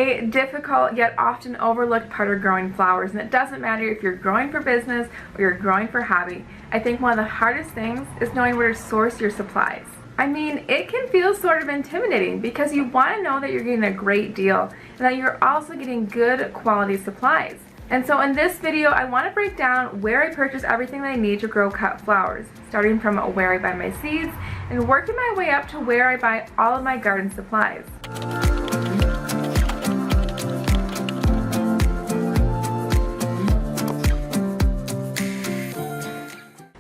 A difficult yet often overlooked part of growing flowers, and it doesn't matter if you're growing for business or you're growing for hobby. I think one of the hardest things is knowing where to source your supplies. I mean, it can feel sort of intimidating because you want to know that you're getting a great deal and that you're also getting good quality supplies. And so in this video, I want to break down where I purchase everything that I need to grow cut flowers, starting from where I buy my seeds and working my way up to where I buy all of my garden supplies.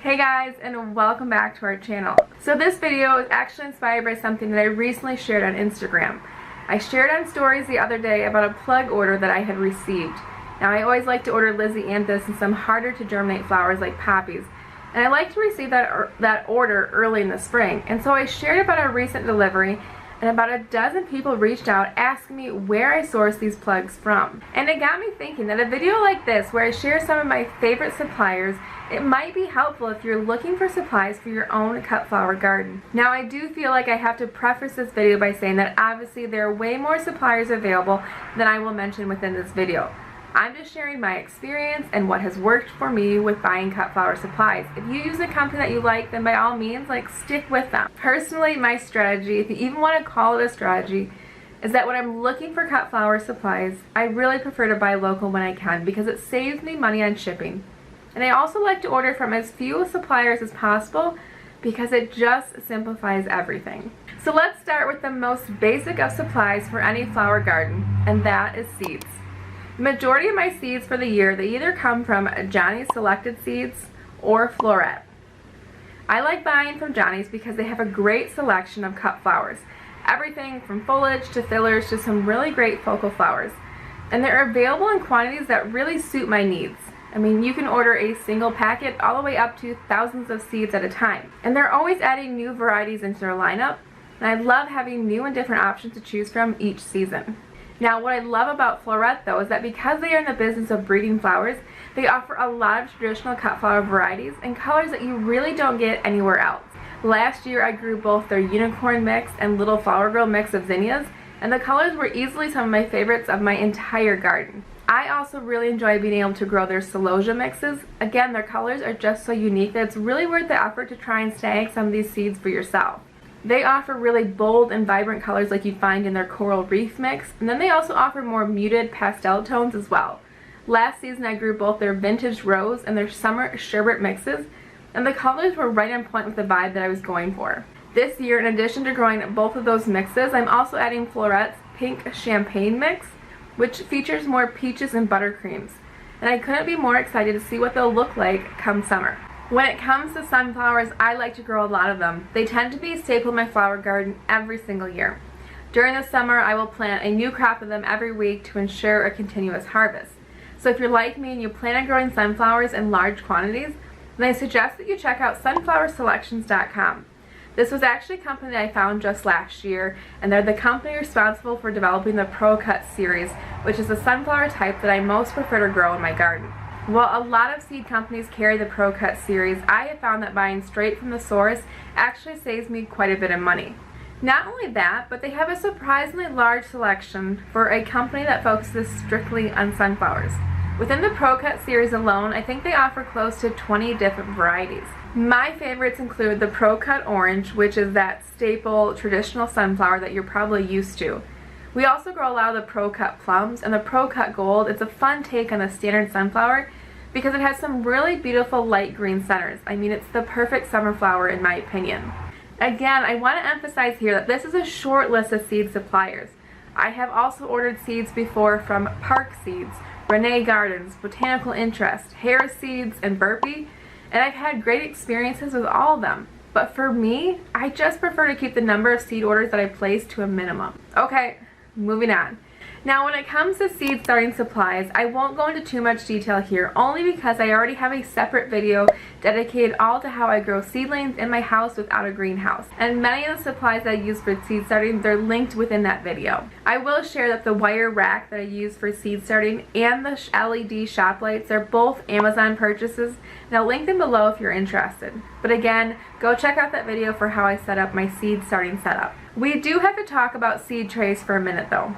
Hey guys, and welcome back to our channel. So this video is actually inspired by something that I recently shared on Instagram. I shared on stories the other day about a plug order that I had received. Now I always like to order Lisianthus and some harder to germinate flowers like poppies, and I like to receive that order early in the spring. And so I shared about a recent delivery, and about a dozen people reached out asking me where I source these plugs from. And it got me thinking that a video like this, where I share some of my favorite suppliers, it might be helpful if you're looking for supplies for your own cut flower garden. Now I do feel like I have to preface this video by saying that obviously there are way more suppliers available than I will mention within this video. I'm just sharing my experience and what has worked for me with buying cut flower supplies. If you use a company that you like, then by all means, stick with them. Personally, my strategy, if you even want to call it a strategy, is that when I'm looking for cut flower supplies, I really prefer to buy local when I can because it saves me money on shipping. And I also like to order from as few suppliers as possible because it just simplifies everything. So let's start with the most basic of supplies for any flower garden, and that is seeds. The majority of my seeds for the year, they either come from Johnny's Selected Seeds or Floret. I like buying from Johnny's because they have a great selection of cut flowers. Everything from foliage to fillers to some really great focal flowers. And they're available in quantities that really suit my needs. I mean, you can order a single packet all the way up to thousands of seeds at a time. And they're always adding new varieties into their lineup, and I love having new and different options to choose from each season. Now, what I love about Floret, though, is that because they are in the business of breeding flowers, they offer a lot of traditional cut flower varieties and colors that you really don't get anywhere else. Last year, I grew both their Unicorn Mix and Little Flower Girl Mix of zinnias, and the colors were easily some of my favorites of my entire garden. I also really enjoy being able to grow their Celosia mixes. Again, their colors are just so unique that it's really worth the effort to try and snag some of these seeds for yourself. They offer really bold and vibrant colors like you'd find in their Coral Reef mix, and then they also offer more muted pastel tones as well. Last season I grew both their Vintage Rose and their Summer Sherbet mixes, and the colors were right on point with the vibe that I was going for. This year, in addition to growing both of those mixes, I'm also adding Floret's Pink Champagne mix, which features more peaches and buttercreams, and I couldn't be more excited to see what they'll look like come summer. When it comes to sunflowers, I like to grow a lot of them. They tend to be a staple in my flower garden every single year. During the summer, I will plant a new crop of them every week to ensure a continuous harvest. So if you're like me and you plan on growing sunflowers in large quantities, then I suggest that you check out sunflowerselections.com. This was actually a company that I found just last year, and they're the company responsible for developing the Pro Cut series, which is the sunflower type that I most prefer to grow in my garden. While a lot of seed companies carry the Pro Cut series, I have found that buying straight from the source actually saves me quite a bit of money. Not only that, but they have a surprisingly large selection for a company that focuses strictly on sunflowers. Within the Pro Cut series alone, I think they offer close to 20 different varieties. My favorites include the Pro Cut Orange, which is that staple traditional sunflower that you're probably used to. We also grow a lot of the Pro Cut Plums, and the Pro Cut Gold. It's a fun take on the standard sunflower because it has some really beautiful light green centers. I mean, it's the perfect summer flower in my opinion. Again, I want to emphasize here that this is a short list of seed suppliers. I have also ordered seeds before from Park Seeds, Renee Gardens, Botanical Interest, Harris Seeds, and Burpee, and I've had great experiences with all of them. But for me, I just prefer to keep the number of seed orders that I place to a minimum. Okay, moving on. Now when it comes to seed starting supplies, I won't go into too much detail here, only because I already have a separate video dedicated all to how I grow seedlings in my house without a greenhouse. And many of the supplies that I use for seed starting, they're linked within that video. I will share that the wire rack that I use for seed starting and the LED shop lights, they're both Amazon purchases, and I'll link them below if you're interested. But again, go check out that video for how I set up my seed starting setup. We do have to talk about seed trays for a minute though.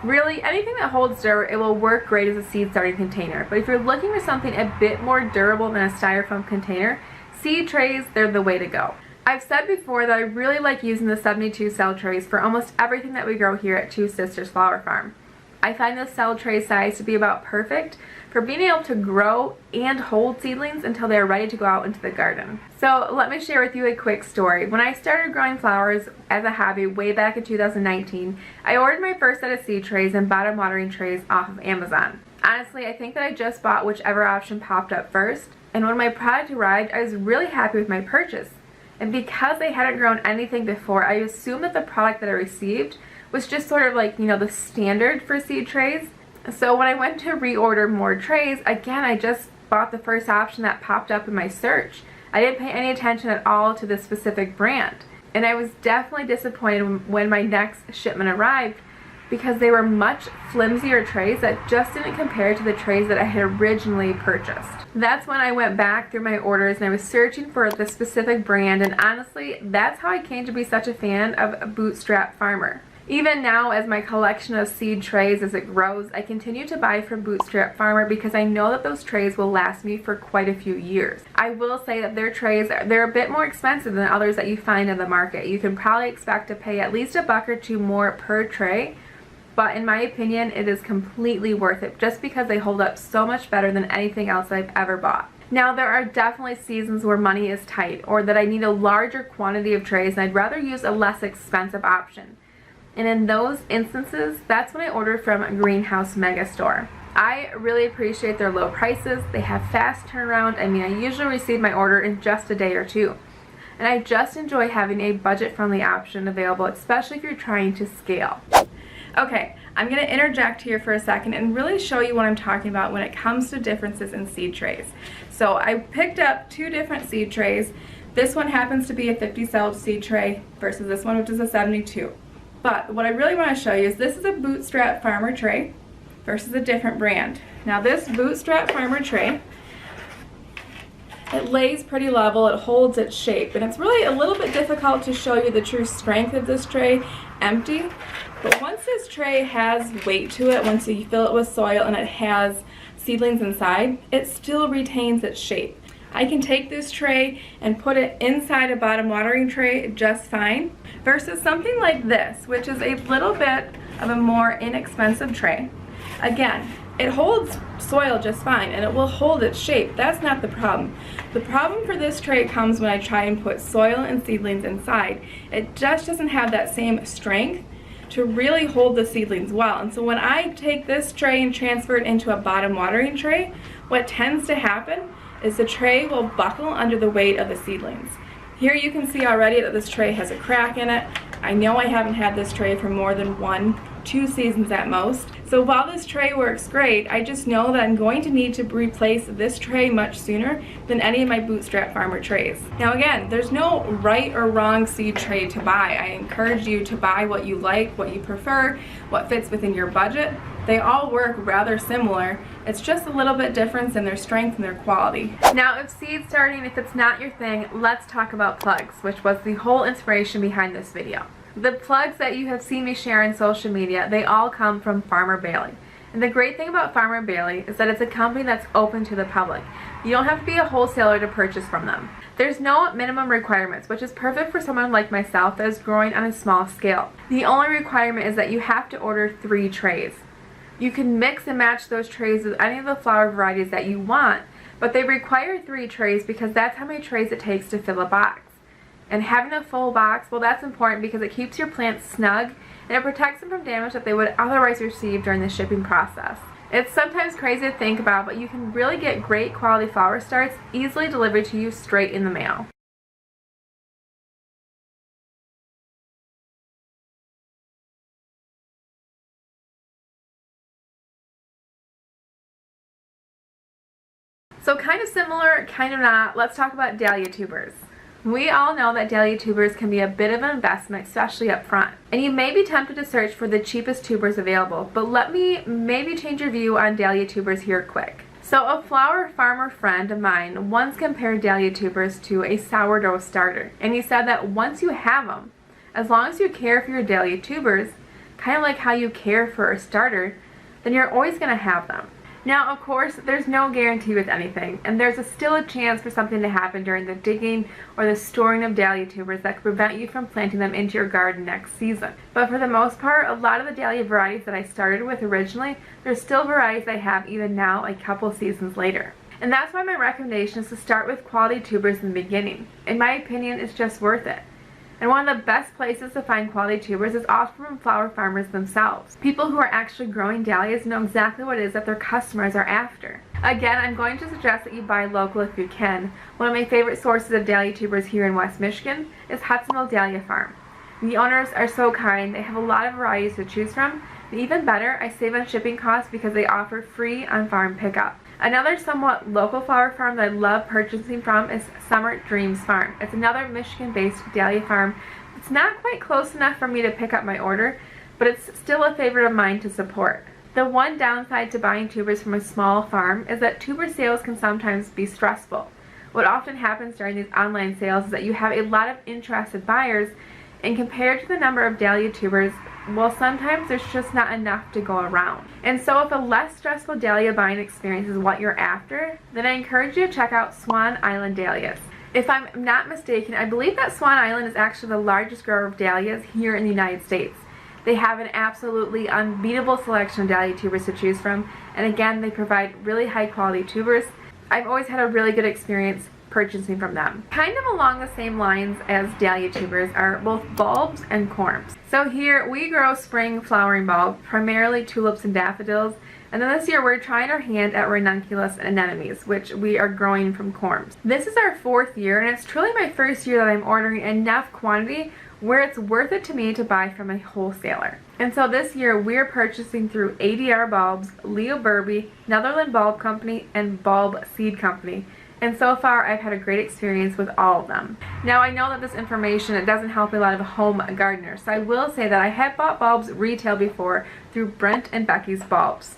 Really, anything that holds dirt, it will work great as a seed starting container. But if you're looking for something a bit more durable than a styrofoam container, seed trays, they're the way to go. I've said before that I really like using the 72 cell trays for almost everything that we grow here at Two Sisters Flower Farm. I find the cell tray size to be about perfect for being able to grow and hold seedlings until they are ready to go out into the garden. So let me share with you a quick story. When I started growing flowers as a hobby way back in 2019, I ordered my first set of seed trays and bottom watering trays off of Amazon. Honestly, I think that I just bought whichever option popped up first, and when my product arrived, I was really happy with my purchase. And because I hadn't grown anything before, I assumed that the product that I received was just sort of like, the standard for seed trays. So when I went to reorder more trays, again, I just bought the first option that popped up in my search. I didn't pay any attention at all to the specific brand. And I was definitely disappointed when my next shipment arrived because they were much flimsier trays that just didn't compare to the trays that I had originally purchased. That's when I went back through my orders and I was searching for the specific brand, and honestly, that's how I came to be such a fan of Bootstrap Farmer. Even now, as my collection of seed trays as it grows, I continue to buy from Bootstrap Farmer because I know that those trays will last me for quite a few years. I will say that their trays, they're a bit more expensive than others that you find in the market. You can probably expect to pay at least $1 or $2 more per tray, but in my opinion, it is completely worth it just because they hold up so much better than anything else I've ever bought. Now, there are definitely seasons where money is tight or that I need a larger quantity of trays and I'd rather use a less expensive option. And in those instances, that's when I order from Greenhouse Megastore. I really appreciate their low prices. They have fast turnaround. I mean, I usually receive my order in just a day or two. And I just enjoy having a budget-friendly option available, especially if you're trying to scale. Okay, I'm going to interject here for a second and really show you what I'm talking about when it comes to differences in seed trays. So I picked up two different seed trays. This one happens to be a 50 cell seed tray versus this one, which is a 72. But what I really want to show you is this is a Bootstrap Farmer tray versus a different brand. Now this Bootstrap Farmer tray, it lays pretty level, it holds its shape, and it's really a little bit difficult to show you the true strength of this tray empty. But once this tray has weight to it, once you fill it with soil and it has seedlings inside, it still retains its shape. I can take this tray and put it inside a bottom watering tray just fine, versus something like this, which is a little bit of a more inexpensive tray. Again, it holds soil just fine and it will hold its shape. That's not the problem. The problem for this tray comes when I try and put soil and seedlings inside. It just doesn't have that same strength to really hold the seedlings well. And so when I take this tray and transfer it into a bottom watering tray, what tends to happen is the tray will buckle under the weight of the seedlings. Here you can see already that this tray has a crack in it. I know I haven't had this tray for more than 1-2 seasons at most. So while this tray works great, I just know that I'm going to need to replace this tray much sooner than any of my Bootstrap Farmer trays. Now again, there's no right or wrong seed tray to buy. I encourage you to buy what you like, what you prefer, what fits within your budget. They all work rather similar. It's just a little bit different in their strength and their quality. Now, if seed starting, if it's not your thing, let's talk about plugs, which was the whole inspiration behind this video. The plugs that you have seen me share on social media, they all come from Farmer Bailey. And the great thing about Farmer Bailey is that it's a company that's open to the public. You don't have to be a wholesaler to purchase from them. There's no minimum requirements, which is perfect for someone like myself that is growing on a small scale. The only requirement is that you have to order 3 trays. You can mix and match those trays with any of the flower varieties that you want, but they require 3 trays because that's how many trays it takes to fill a box. And having a full box, well, that's important because it keeps your plants snug and it protects them from damage that they would otherwise receive during the shipping process. It's sometimes crazy to think about, but you can really get great quality flower starts easily delivered to you straight in the mail. So kind of similar, kind of not, let's talk about dahlia tubers. We all know that dahlia tubers can be a bit of an investment, especially up front. And you may be tempted to search for the cheapest tubers available, but let me maybe change your view on dahlia tubers here quick. So a flower farmer friend of mine once compared dahlia tubers to a sourdough starter. And he said that once you have them, as long as you care for your dahlia tubers, kind of like how you care for a starter, then you're always going to have them. Now, of course, there's no guarantee with anything, and there's still a chance for something to happen during the digging or the storing of dahlia tubers that could prevent you from planting them into your garden next season. But for the most part, a lot of the dahlia varieties that I started with originally, there's still varieties I have even now, a couple seasons later. And that's why my recommendation is to start with quality tubers in the beginning. In my opinion, it's just worth it. And one of the best places to find quality tubers is often from flower farmers themselves. People who are actually growing dahlias know exactly what it is that their customers are after. Again, I'm going to suggest that you buy local if you can. One of my favorite sources of dahlia tubers here in West Michigan is Hudsonville Dahlia Farm. The owners are so kind, they have a lot of varieties to choose from, and even better, I save on shipping costs because they offer free on-farm pickup. Another somewhat local flower farm that I love purchasing from is Summer Dreams Farm. It's another Michigan-based dahlia farm. It's not quite close enough for me to pick up my order, but it's still a favorite of mine to support. The one downside to buying tubers from a small farm is that tuber sales can sometimes be stressful. What often happens during these online sales is that you have a lot of interested buyers, and compared to the number of dahlia tubers, well, sometimes there's just not enough to go around. And so if a less stressful dahlia buying experience is what you're after, then I encourage you to check out Swan Island Dahlias. If I'm not mistaken, I believe that Swan Island is actually the largest grower of dahlias here in the United States. They have an absolutely unbeatable selection of dahlia tubers to choose from, and again, they provide really high quality tubers. I've always had a really good experience purchasing from them. Kind of along the same lines as dahlia tubers are both bulbs and corms. So here we grow spring flowering bulbs, primarily tulips and daffodils, and then this year we're trying our hand at ranunculus and anemones, which we are growing from corms. This is our 4th year, and it's truly my first year that I'm ordering enough quantity where it's worth it to me to buy from a wholesaler. And so this year we're purchasing through ADR Bulbs, Leo Burby, Netherland Bulb Company, and Bulb Seed Company. And so far, I've had a great experience with all of them. Now, I know that this information, it doesn't help a lot of home gardeners, so I will say that I have bought bulbs retail before through Brent and Becky's Bulbs.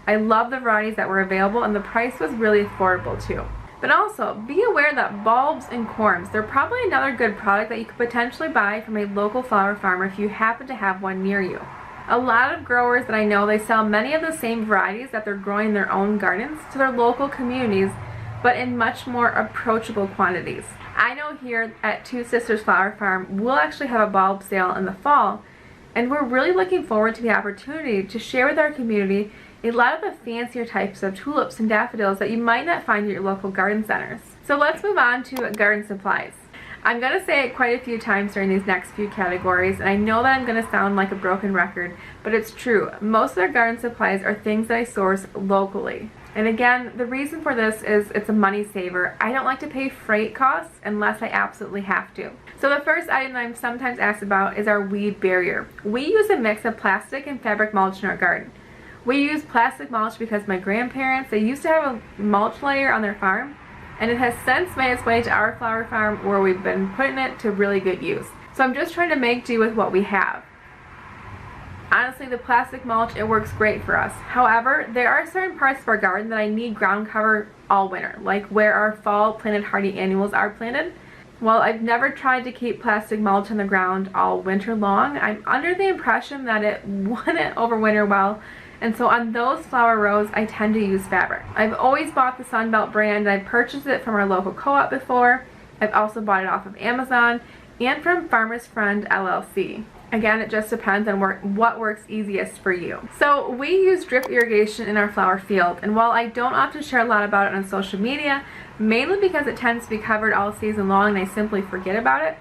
I love the varieties that were available, and the price was really affordable too. But also, be aware that bulbs and corms, they're probably another good product that you could potentially buy from a local flower farmer if you happen to have one near you. A lot of growers that I know, they sell many of the same varieties that they're growing in their own gardens to their local communities, but in much more approachable quantities. I know here at Two Sisters Flower Farm, we'll actually have a bulb sale in the fall, and we're really looking forward to the opportunity to share with our community a lot of the fancier types of tulips and daffodils that you might not find at your local garden centers. So let's move on to garden supplies. I'm going to say it quite a few times during these next few categories, and I know that I'm going to sound like a broken record, but it's true. Most of our garden supplies are things that I source locally. And again, the reason for this is it's a money saver. I don't like to pay freight costs unless I absolutely have to. So the first item that I'm sometimes asked about is our weed barrier. We use a mix of plastic and fabric mulch in our garden. We use plastic mulch because my grandparents, they used to have a mulch layer on their farm, and it has since made its way to our flower farm where we've been putting it to really good use. So I'm just trying to make do with what we have. Honestly, the plastic mulch, it works great for us. However, there are certain parts of our garden that I need ground cover all winter, like where our fall planted hardy annuals are planted. While I've never tried to keep plastic mulch on the ground all winter long, I'm under the impression that it wouldn't overwinter well, and so on those flower rows, I tend to use fabric. I've always bought the Sunbelt brand, and I've purchased it from our local co-op before. I've also bought it off of Amazon and from Farmer's Friend LLC. Again, it just depends on what works easiest for you. So we use drip irrigation in our flower field, and while I don't often share a lot about it on social media, mainly because it tends to be covered all season long and I simply forget about it,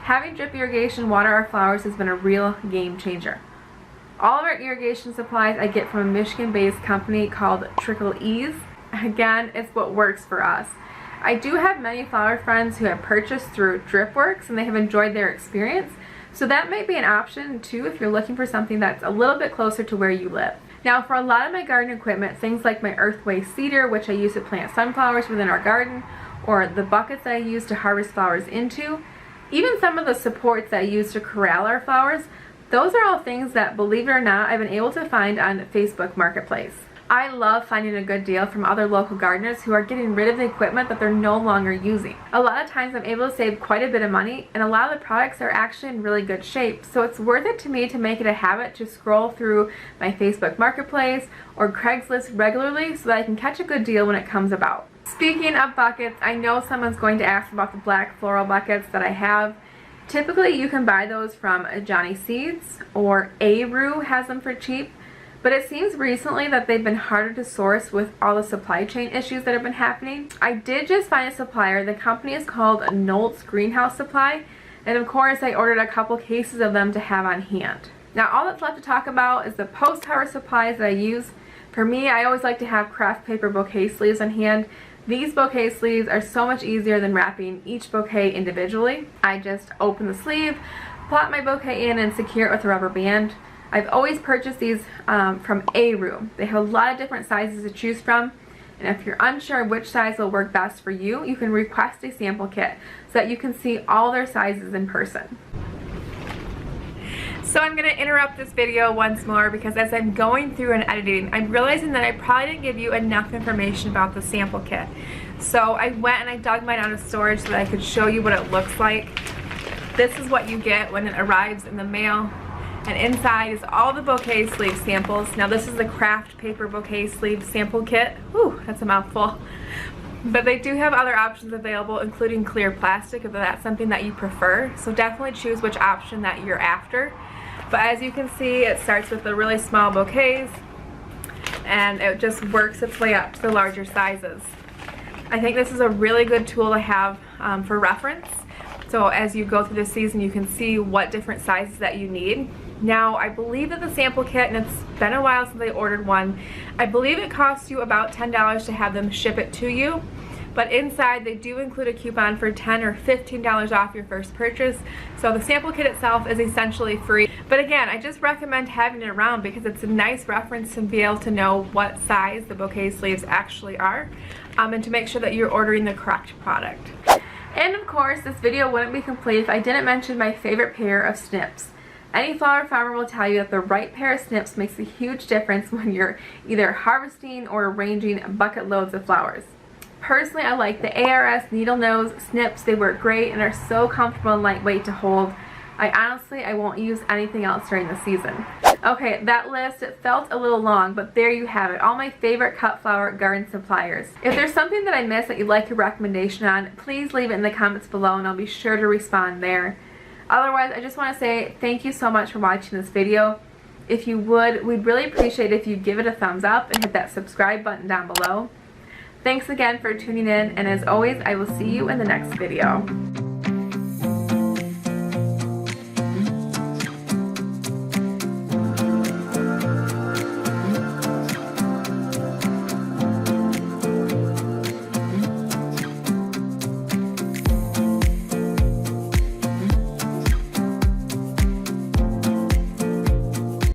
having drip irrigation water our flowers has been a real game changer. All of our irrigation supplies I get from a Michigan-based company called Trickle Ease. Again, it's what works for us. I do have many flower friends who have purchased through DripWorks and they have enjoyed their experience. So that might be an option too if you're looking for something that's a little bit closer to where you live. Now, for a lot of my garden equipment, things like my earthway seeder, which I use to plant sunflowers within our garden, or the buckets that I use to harvest flowers into, even some of the supports that I use to corral our flowers, those are all things that, believe it or not, I've been able to find on Facebook Marketplace. I love finding a good deal from other local gardeners who are getting rid of the equipment that they're no longer using. A lot of times I'm able to save quite a bit of money, and a lot of the products are actually in really good shape, so it's worth it to me to make it a habit to scroll through my Facebook Marketplace or Craigslist regularly so that I can catch a good deal when it comes about. Speaking of buckets, I know someone's going to ask about the black floral buckets that I have. Typically you can buy those from Johnny Seeds, or Aru has them for cheap, but it seems recently that they've been harder to source with all the supply chain issues that have been happening. I did just find a supplier. The company is called Nolt's Greenhouse Supply, and of course I ordered a couple cases of them to have on hand. Now all that's left to talk about is the post-harvest supplies that I use. For me, I always like to have craft paper bouquet sleeves on hand. These bouquet sleeves are so much easier than wrapping each bouquet individually. I just open the sleeve, plop my bouquet in, and secure it with a rubber band. I've always purchased these from Aru. They have a lot of different sizes to choose from, and if you're unsure which size will work best for you, you can request a sample kit so that you can see all their sizes in person. So I'm going to interrupt this video once more because as I'm going through and editing, I'm realizing that I probably didn't give you enough information about the sample kit. So I went and I dug mine out of storage so that I could show you what it looks like. This is what you get when it arrives in the mail. And inside is all the bouquet sleeve samples. Now this is the craft paper bouquet sleeve sample kit. Whew, that's a mouthful. But they do have other options available, including clear plastic if that's something that you prefer. So definitely choose which option that you're after. But as you can see, it starts with the really small bouquets and it just works its way up to the larger sizes. I think this is a really good tool to have for reference. So as you go through the season, you can see what different sizes that you need. Now, I believe that the sample kit, and it's been a while since I ordered one, I believe it costs you about $10 to have them ship it to you. But inside, they do include a coupon for $10 or $15 off your first purchase. So the sample kit itself is essentially free. But again, I just recommend having it around because it's a nice reference to be able to know what size the bouquet sleeves actually are, and to make sure that you're ordering the correct product. And of course, this video wouldn't be complete if I didn't mention my favorite pair of snips. Any flower farmer will tell you that the right pair of snips makes a huge difference when you're either harvesting or arranging bucket loads of flowers. Personally, I like the ARS needle nose snips. They work great and are so comfortable and lightweight to hold. I won't use anything else during the season. Okay, that list, it felt a little long, but there you have it. All my favorite cut flower garden suppliers. If there's something that I missed that you'd like a recommendation on, please leave it in the comments below and I'll be sure to respond there. Otherwise, I just want to say thank you so much for watching this video. If you would, we'd really appreciate it if you give it a thumbs up and hit that subscribe button down below. Thanks again for tuning in, and as always, I will see you in the next video.